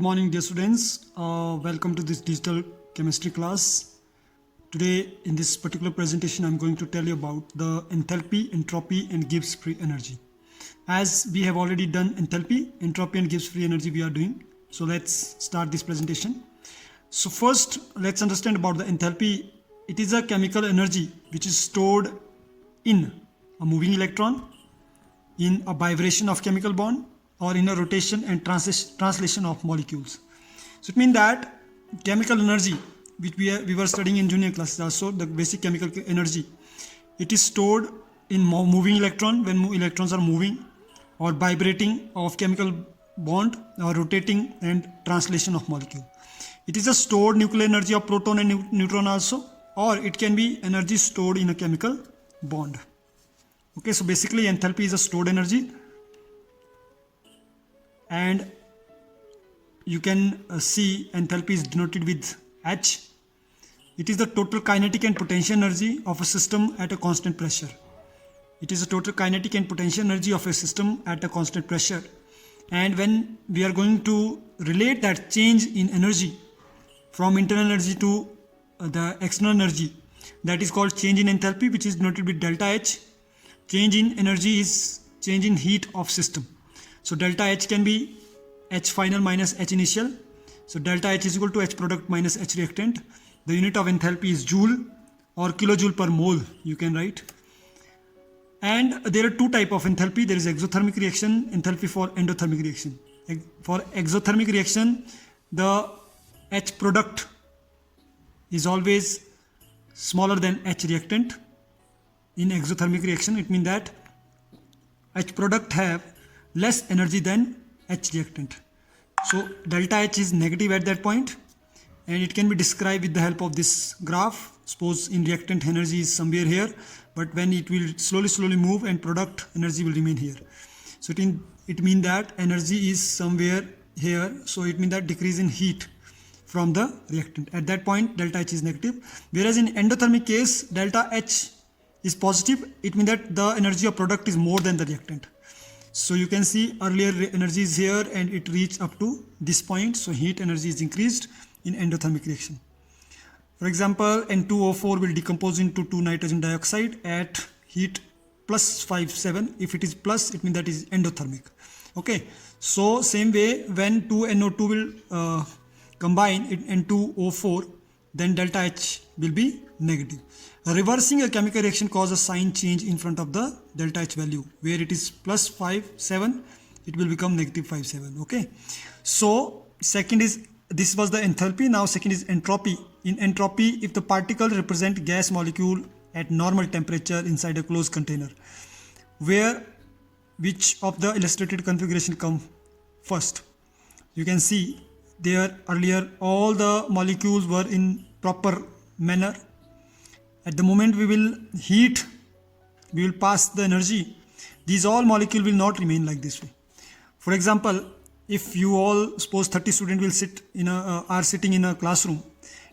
morning, dear students. Welcome to this digital chemistry class. Today, in this particular presentation, I'm going to tell you about the enthalpy, entropy, and Gibbs free energy. As we have already done enthalpy, entropy, and Gibbs free energy, we are doing. So let's start this presentation. So first, let's understand about the enthalpy. It is a chemical energy which is stored in a moving electron, in a vibration of chemical bond, or in a rotation and translation of molecules. So it means that chemical energy, which we were studying in junior classes also, the basic chemical energy, it is stored in moving electron when electrons are moving, or vibrating of chemical bond, or rotating and translation of molecule. It is a stored nuclear energy of proton and neutron also, or it can be energy stored in a chemical bond. Okay, so basically enthalpy is a stored energy, and you can see enthalpy is denoted with H. It is the total kinetic and potential energy of a system at a constant pressure. It is the total kinetic and potential energy of a system at a constant pressure. And when we are going to relate that change in energy from internal energy to the external energy, that is called change in enthalpy, which is denoted with delta H. Change in energy is change in heat of system. So delta H can be H final minus H initial. So delta H is equal to H product minus H reactant. The unit of enthalpy is joule or kilojoule per mole, you can write. And there are two types of enthalpy. There is exothermic reaction, enthalpy for endothermic reaction. For exothermic reaction, the H product is always smaller than H reactant. In exothermic reaction, it means that H product have less energy than H reactant. So delta H is negative at that point, and it can be described with the help of this graph. Suppose in reactant energy is somewhere here, but when it will slowly move and product energy will remain here. So it means that energy is somewhere here. So it means that decrease in heat from the reactant. At that point delta H is negative. Whereas in endothermic case, delta H is positive. It means that the energy of product is more than the reactant. So you can see earlier energy is here and it reached up to this point. So heat energy is increased in endothermic reaction. For example, N2O4 will decompose into 2 nitrogen dioxide at heat plus 57. If it is plus, it means that is endothermic. Okay. So same way, when 2NO2 will combine in N2O4, then delta H will be negative. Reversing a chemical reaction causes a sign change in front of the delta H value. Where it is plus 57, it will become negative 57. Okay. So second is, this was the enthalpy. Now second is entropy. In entropy, if the particle represent gas molecule at normal temperature inside a closed container, which of the illustrated configuration come first? You can see there earlier all the molecules were in proper manner. At the moment we will heat, we will pass the energy, these all molecules will not remain like this way. For example, if you all, suppose 30 students will sit in are sitting in a classroom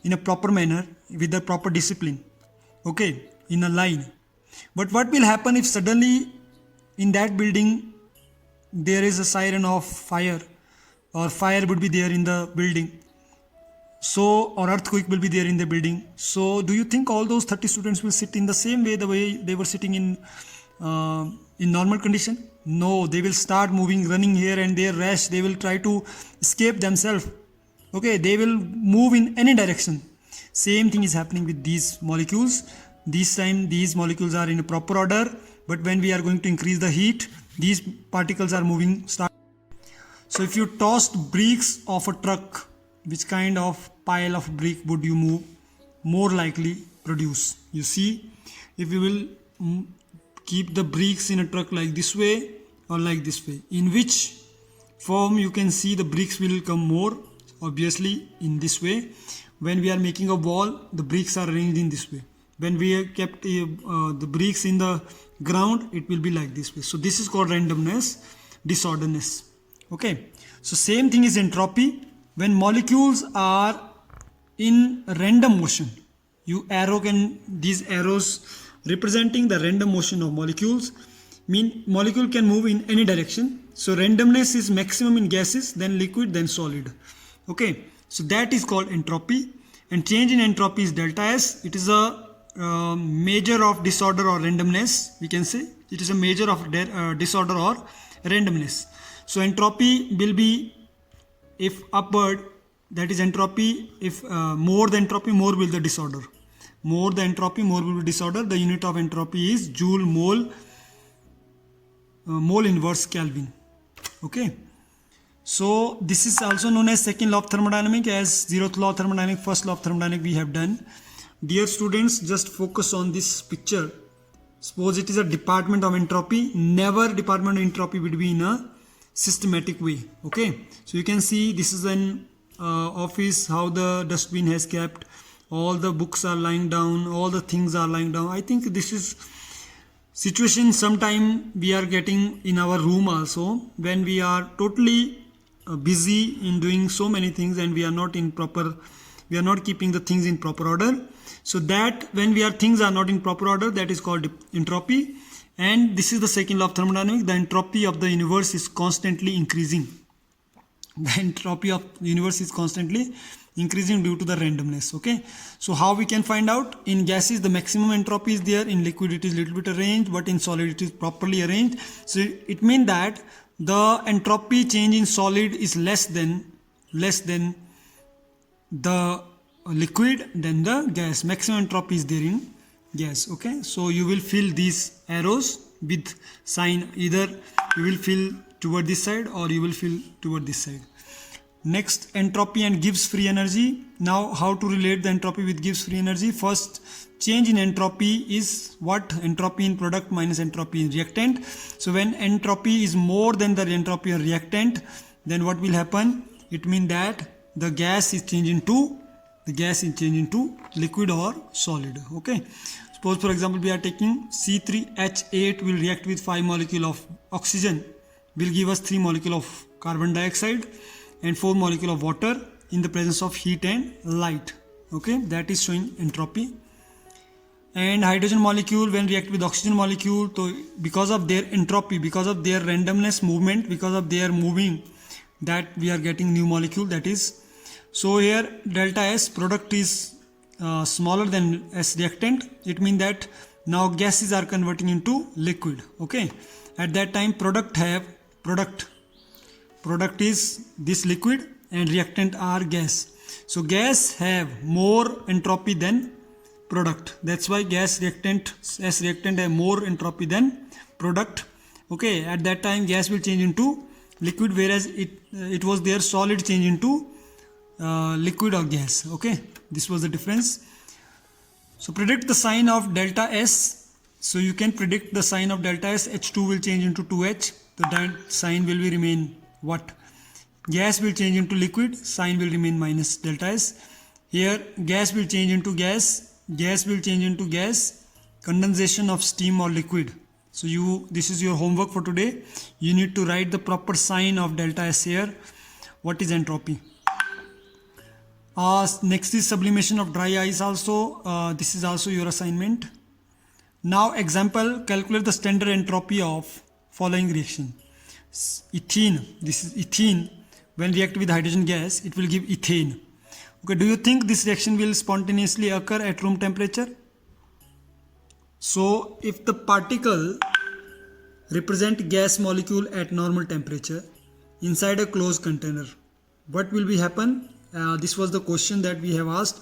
in a proper manner with the proper discipline, okay, in a line. But what will happen if suddenly in that building there is a siren of fire, or fire would be there in the building? So, or earthquake will be there in the building. So, do you think all those 30 students will sit in the same way, the way they were sitting in normal condition? No, they will start moving, running here and there, rash. They will try to escape themselves. Okay, they will move in any direction. Same thing is happening with these molecules. This time these molecules are in a proper order, but when we are going to increase the heat, these particles are moving. So, if you tossed bricks of a truck, which kind of pile of brick would you more likely produce? You see, if you will keep the bricks in a truck like this way or like this way, in which form you can see the bricks will come more? Obviously in this way. When we are making a wall, the bricks are arranged in this way. When we have kept the bricks in the ground, it will be like this way. So this is called randomness, disorderness. Okay. So same thing is entropy. When molecules are in random motion, these arrows representing the random motion of molecules, mean molecule can move in any direction. So randomness is maximum in gases, then liquid, then solid. Okay, so that is called entropy, and change in entropy is delta S. It is a measure of disorder or randomness. We can say it is a measure of disorder or randomness. So entropy will be, if upward, that is entropy. If more the entropy, more will the disorder. More the entropy, more will be disorder. The unit of entropy is joule mole, mole inverse Kelvin. Okay. So this is also known as second law of thermodynamics, as zeroth law of thermodynamics, first law of thermodynamics we have done. Dear students, just focus on this picture. Suppose it is a department of entropy. Never department of entropy would be in a systematic way. Okay, so you can see this is an office, how the dustbin has kept, all the books are lying down, all the things are lying down. I think this is situation sometime we are getting in our room also, when we are totally busy in doing so many things and we are not keeping the things in proper order. So that when things are not in proper order, that is called entropy. And this is the second law of thermodynamics. The entropy of the universe is constantly increasing. The entropy of the universe is constantly increasing due to the randomness. Okay, so how we can find out? In gases the maximum entropy is there, in liquid it is little bit arranged, but in solid it is properly arranged. So it means that the entropy change in solid is less than the liquid than the gas. Maximum entropy is there in gas. Okay, so you will fill these arrows with sign, either you will fill toward this side or you will fill toward this side. Next, entropy and Gibbs free energy. Now how to relate the entropy with Gibbs free energy? First, change in entropy is what? Entropy in product minus entropy in reactant. So when entropy is more than the entropy in reactant, then what will happen? It means that the gas is changing to liquid or solid. Okay, suppose for example we are taking C3H8 will react with 5 molecule of oxygen, will give us 3 molecule of carbon dioxide and 4 molecule of water in the presence of heat and light. Okay, that is showing entropy. And hydrogen molecule when react with oxygen molecule, so because of their entropy, because of their randomness movement, because of their moving, that we are getting new molecule. That is, so here delta S, product is smaller than S reactant. It means that now gases are converting into liquid. Okay, at that time product is this liquid and reactant are gas. So gas have more entropy than product. That's why S reactant have more entropy than product. Okay, at that time gas will change into liquid, whereas it was their solid change into liquid or gas. Okay, this was the difference. So predict the sign of delta S. So you can predict the sign of delta S. H2 will change into 2H. The sign will remain what? Gas will change into liquid, sign will remain minus delta S. Here gas will change into gas will change into gas, condensation of steam or liquid. So this is your homework for today. You need to write the proper sign of delta S here. What is entropy? Next is sublimation of dry ice also. This is also your assignment. Now example, calculate the standard entropy of following reaction. Ethene, this is ethene, when react with hydrogen gas, it will give ethane. Okay, do you think this reaction will spontaneously occur at room temperature? So if the particle represent gas molecule at normal temperature inside a closed container, what will be happen? This was the question that we have asked.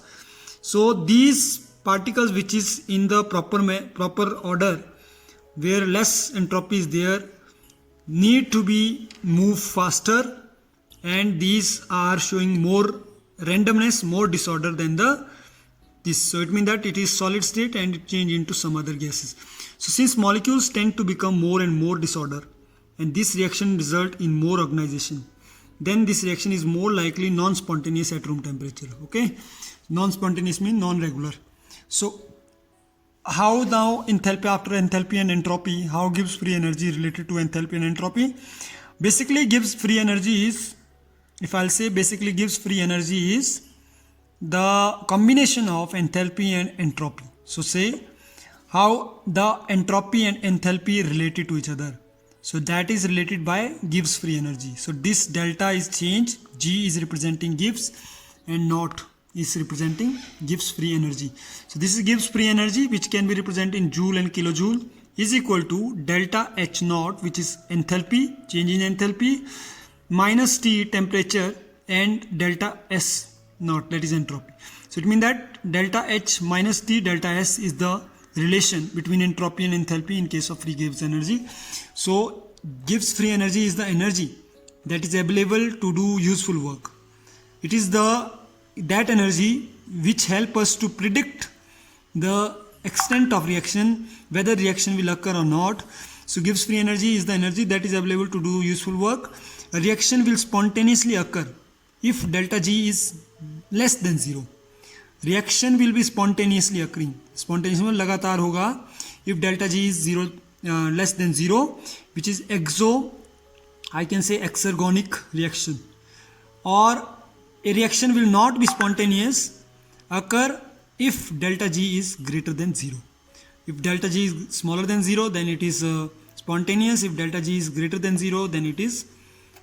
So these particles which is in the proper order, where less entropy is there, need to be moved faster, and these are showing more randomness, more disorder than this. So it means that it is solid state and it change into some other gases. So since molecules tend to become more and more disorder, and this reaction result in more organization, then this reaction is more likely non-spontaneous at room temperature. Okay, non-spontaneous means non-regular. So how now enthalpy, after enthalpy and entropy, how Gibbs free energy related to enthalpy and entropy? Basically Gibbs free energy is, if I'll say basically Gibbs free energy is the combination of enthalpy and entropy. So say how the entropy and enthalpy related to each other. So that is related by Gibbs free energy. So this delta is changed, G is representing Gibbs and naught is representing Gibbs free energy. So this is Gibbs free energy, which can be represented in joule and kilojoule, is equal to delta H naught, which is enthalpy, change in enthalpy, minus T temperature, and delta S naught, that is entropy. So it means that delta H minus T delta S is the relation between entropy and enthalpy in case of free Gibbs energy. So Gibbs free energy is the energy that is available to do useful work. It is that energy which help us to predict the extent of reaction, whether reaction will occur or not. So Gibbs free energy is the energy that is available to do useful work. A reaction will spontaneously occur if delta G is less than 0. Reaction will be spontaneously occurring. Spontaneously में लगातार होगा if delta G is less than 0, which is I can say exergonic reaction. Or a reaction will not be spontaneous occur if delta G is greater than 0. If delta G is smaller than 0, then it is spontaneous. If delta G is greater than 0, then it is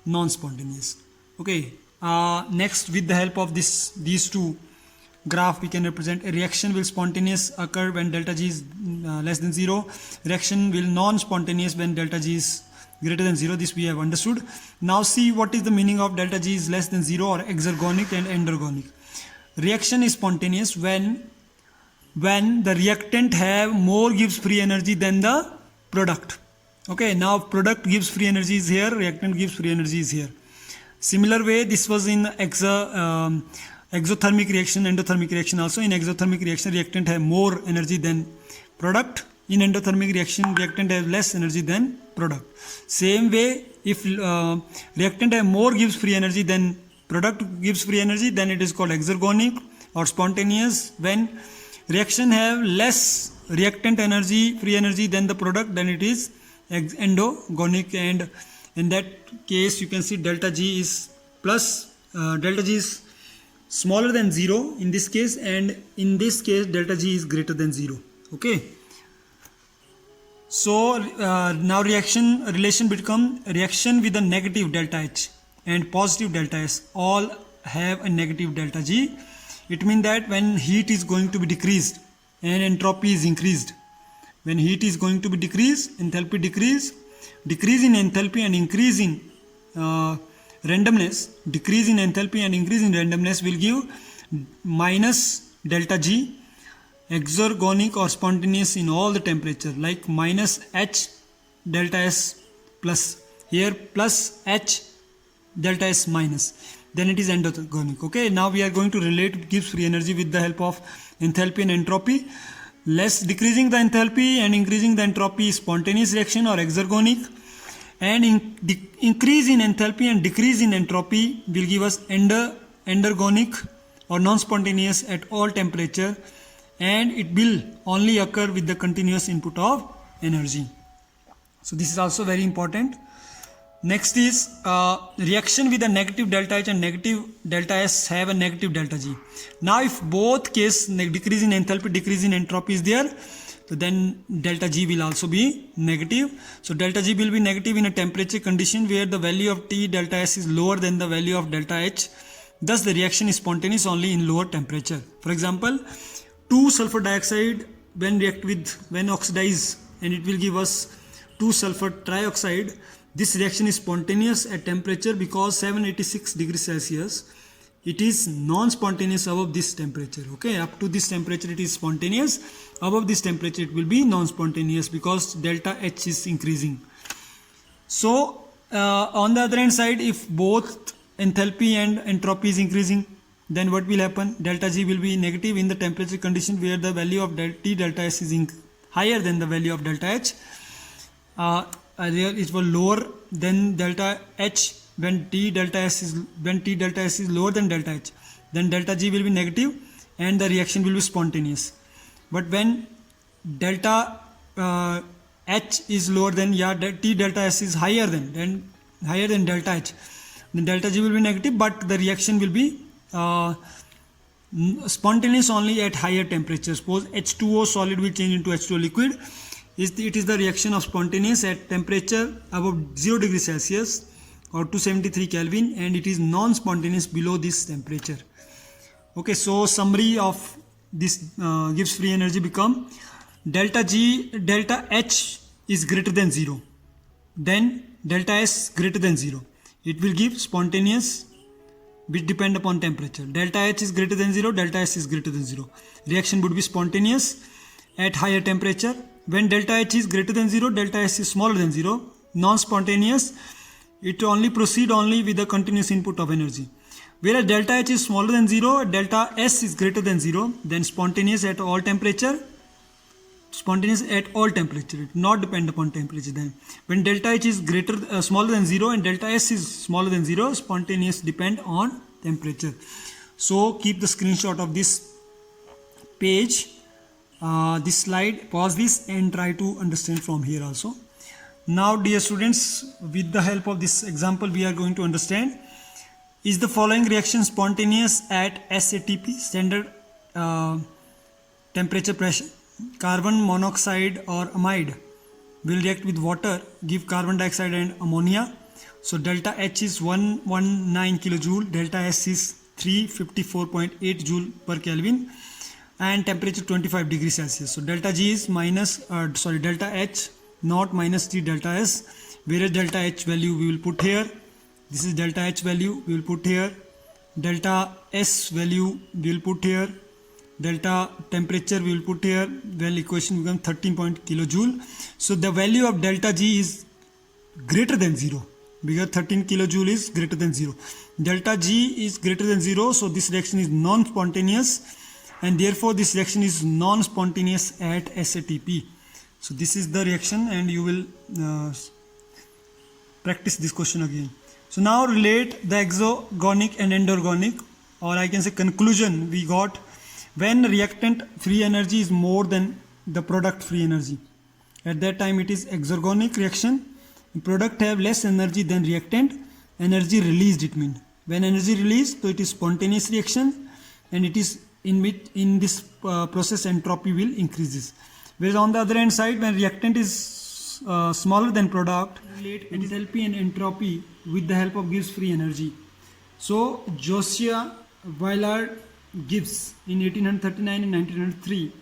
non-spontaneous. Okay. Next, with the help of these two graph, we can represent a reaction will spontaneous occur when delta G is less than 0. Reaction will non-spontaneous when delta G is greater than 0. This we have understood. Now see what is the meaning of delta G is less than 0 or exergonic and endergonic. Reaction is spontaneous when the reactant have more Gibbs free energy than the product. Okay, now product gives free energy is here, reactant gives free energy is here. Similar way, this was in exothermic reaction, endothermic reaction also. In exothermic reaction, reactant have more energy than product. In endothermic reaction, reactant have less energy than product. Same way, if reactant have more Gibbs free energy than product gives free energy, then it is called exergonic or spontaneous. When reaction have less reactant energy, free energy than the product, then it is endogonic, and in that case you can see delta G is delta G is smaller than 0 in this case, and in this case delta G is greater than 0. Okay. So now reaction relation become reaction with a negative delta H and positive delta S all have a negative delta G. It means that when heat is going to be decreased and entropy is increased. When heat is going to be decreased, enthalpy decrease in enthalpy and increase in randomness, decrease in enthalpy and increase in randomness will give minus delta G, exergonic or spontaneous in all the temperature, like minus H delta S plus, here plus H delta S minus, then it is endogonic. Okay, now we are going to relate Gibbs free energy with the help of enthalpy and entropy. Less decreasing the enthalpy and increasing the entropy is spontaneous reaction or exergonic, and increase in enthalpy and decrease in entropy will give us endergonic or non-spontaneous at all temperature, and it will only occur with the continuous input of energy. So this is also very important. Next is reaction with a negative delta H and negative delta S have a negative delta G. Now if both case decrease in enthalpy, decrease in entropy is there, so then delta G will also be negative. So delta G will be negative in a temperature condition where the value of T delta S is lower than the value of delta H. Thus the reaction is spontaneous only in lower temperature. For example, 2 sulfur dioxide when oxidize, and it will give us 2 sulfur trioxide. This reaction is spontaneous at temperature because 786 degrees Celsius. It is non-spontaneous above this temperature. Okay, up to this temperature it is spontaneous. Above this temperature it will be non-spontaneous because delta H is increasing. So on the other hand side, if both enthalpy and entropy is increasing, then what will happen? Delta G will be negative in the temperature condition where the value of T delta S is higher than the value of delta H. There it was lower than delta H when T delta S is lower than delta H, then delta G will be negative and the reaction will be spontaneous. But when delta H is lower than T delta S is higher than delta H, then delta G will be negative, but the reaction will be spontaneous only at higher temperature. Suppose H2O solid will change into H2O liquid. it is the reaction of spontaneous at temperature above 0 degrees Celsius or 273 Kelvin, and it is non-spontaneous below this temperature. Okay, so summary of this Gibbs free energy become delta H is greater than 0, then delta S greater than 0. It will give spontaneous which depend upon temperature. Delta H is greater than 0, delta S is greater than 0. Reaction would be spontaneous at higher temperature. When delta H is greater than 0, delta S is smaller than 0. Non-spontaneous, it only proceed only with the continuous input of energy. Whereas delta H is smaller than 0, delta S is greater than 0, then spontaneous at all temperature. Spontaneous at all temperature, it not depend upon temperature. Then when delta H is smaller than 0 and delta S is smaller than 0, spontaneous depend on temperature. So keep the screenshot of this page, this slide, pause this and try to understand from here also. Now dear students, with the help of this example we are going to understand, is the following reaction spontaneous at SATP, standard temperature pressure? Carbon monoxide or amide will react with water, give carbon dioxide and ammonia. So delta H is 119 kilojoule, delta S is 354.8 joule per Kelvin, and temperature 25 degrees Celsius. So delta G is delta H not minus T delta S, whereas delta H value we will put here. This is delta H value we will put here. Delta S value we will put here. Delta temperature we will put here. Well, equation becomes 13 kilojoule. So the value of delta G is greater than 0 because 13 kilojoule is greater than 0. Delta G is greater than 0, so this reaction is non-spontaneous, and therefore this reaction is non-spontaneous at SATP. So this is the reaction, and you will practice this question again. So now relate the exergonic and endorgonic, or I can say conclusion we got. When reactant free energy is more than the product free energy, at that time it is exergonic reaction. Product have less energy than reactant, energy released it means. When energy released, so it is spontaneous reaction, and it is in this process entropy will increases. Whereas on the other hand side, when reactant is smaller than product, relate enthalpy and entropy with the help of Gibbs free energy. So Josiah Willard Gibbs in 1839 and 1903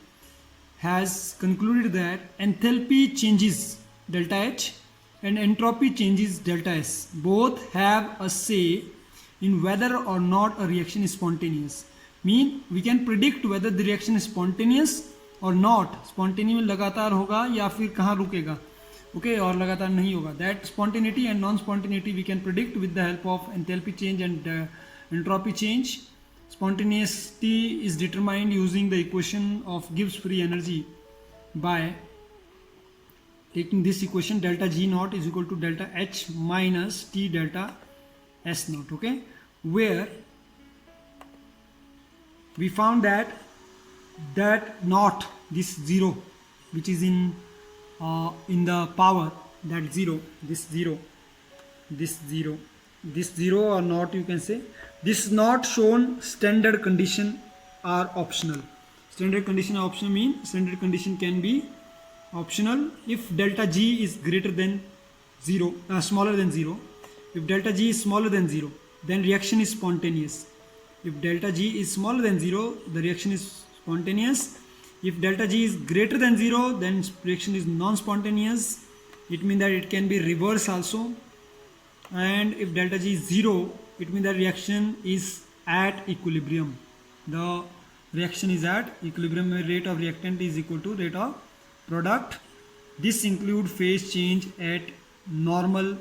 has concluded that enthalpy changes delta H and entropy changes delta S. Both have a say in whether or not a reaction is spontaneous. Mean we can predict whether the reaction is spontaneous or not. Spontaneous लगातार होगा या फिर कहाँ रुकेगा, okay, और लगातार नहीं होगा. That spontaneity and non-spontaneity we can predict with the help of enthalpy change and entropy change. Spontaneity is determined using the equation of Gibbs free energy by taking this equation, delta G naught is equal to delta H minus T delta S naught, okay, where we found that naught, this 0 which is in the power, that 0, this 0, this 0, this 0 or not, you can say this not shown standard condition are optional. Standard condition are optional mean standard condition can be optional if delta G is greater than 0, smaller than 0. If delta G is smaller than 0, then reaction is spontaneous. If delta G is smaller than 0, the reaction is spontaneous. If delta G is greater than 0, then reaction is non-spontaneous. It means that it can be reverse also. And if delta G is 0, it means that reaction is at equilibrium. The reaction is at equilibrium where rate of reactant is equal to rate of product. This include phase change at normal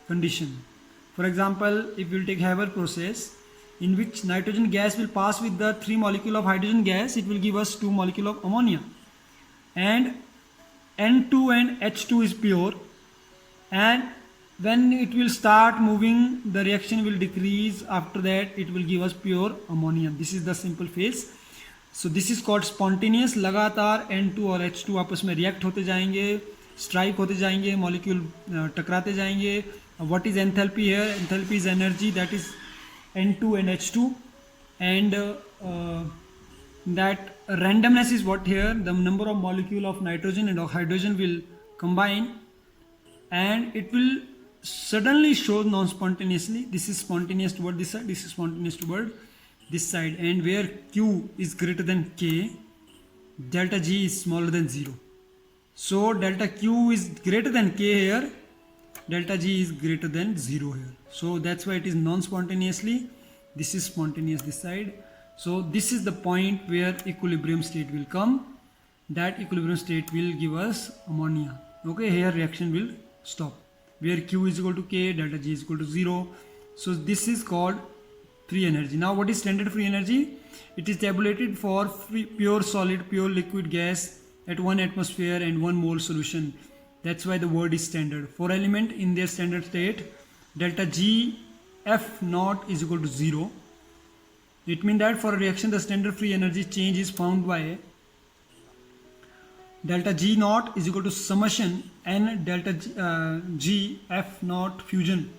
condition. For example, if we will take Haber process in which nitrogen gas will pass with the 3 molecule of hydrogen gas, it will give us 2 molecule of ammonia, and N2 and H2 is pure, and when it will start moving, the reaction will decrease. After that it will give us pure ammonia. This is the simple phase. So this is called spontaneous. लगातार N2 और H2 आपस में react होते जाएंगे, strike होते जाएंगे, molecule टकराते जाएंगे. What is enthalpy here? Enthalpy is energy, that is N2 and H2, and that randomness is what here, the number of molecule of nitrogen and of hydrogen will combine and it will suddenly show non-spontaneously. This is spontaneous toward this side, this is spontaneous toward this side, and where Q is greater than K, delta G is smaller than 0. So delta Q is greater than K here, delta G is greater than 0 here. So that's why it is non-spontaneously, this is spontaneous this side. So this is the point where equilibrium state will come. That equilibrium state will give us ammonia. Okay, here reaction will stop. Where Q is equal to K, delta G is equal to 0. So this is called free energy. Now what is standard free energy? It is tabulated for pure solid, pure liquid, gas at 1 atmosphere and 1 mole solution. That's why the word is standard. For element in their standard state, delta G F naught is equal to 0. It means that for a reaction the standard free energy change is found by delta G naught is equal to summation N delta G F naught fusion.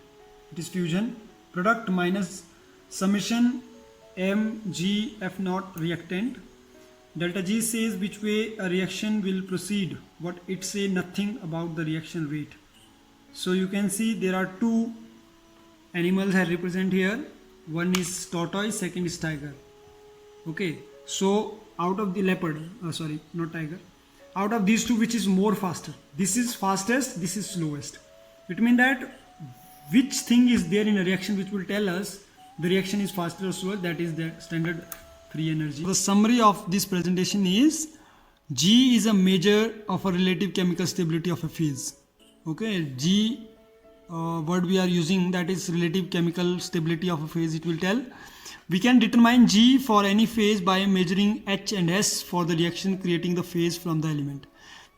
It is fusion product minus summation M G F naught reactant. Delta G says which way a reaction will proceed, but it say nothing about the reaction rate. So you can see there are two animals are represented here. One is tortoise, second is tiger. Okay, so out of the leopard, sorry, not tiger. Out of these two, which is more faster? This is fastest, this is slowest. It means that which thing is there in a reaction which will tell us the reaction is faster or slower, that is the standard free energy. The summary of this presentation is G is a measure of a relative chemical stability of a phase. Okay, G word we are using, that is relative chemical stability of a phase. It will tell we can determine G for any phase by measuring H and S for the reaction creating the phase from the element.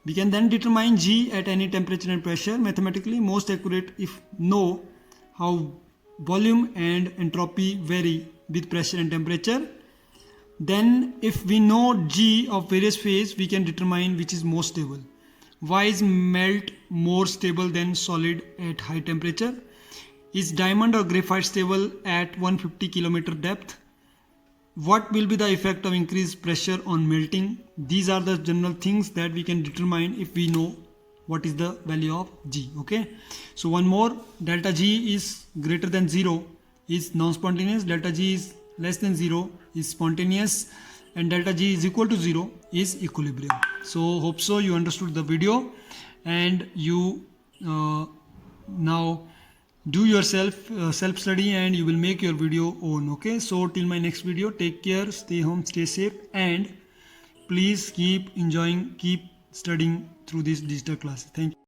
We can then determine G at any temperature and pressure mathematically most accurate if know how volume and entropy vary with pressure and temperature. Then if we know G of various phase, we can determine which is most stable. Why is melt more stable than solid at high temperature? Is diamond or graphite stable at 150 km depth? What will be the effect of increased pressure on melting? These are the general things that we can determine if we know what is the value of G. Okay, so one more, delta G is greater than 0 is non-spontaneous, delta G is less than 0 is spontaneous, and delta G is equal to 0 is equilibrium. So hope so you understood the video and you now do yourself self-study and you will make your video own. Okay, so till my next video, take care, stay home, stay safe, and please keep enjoying, keep studying through this digital class. Thank you.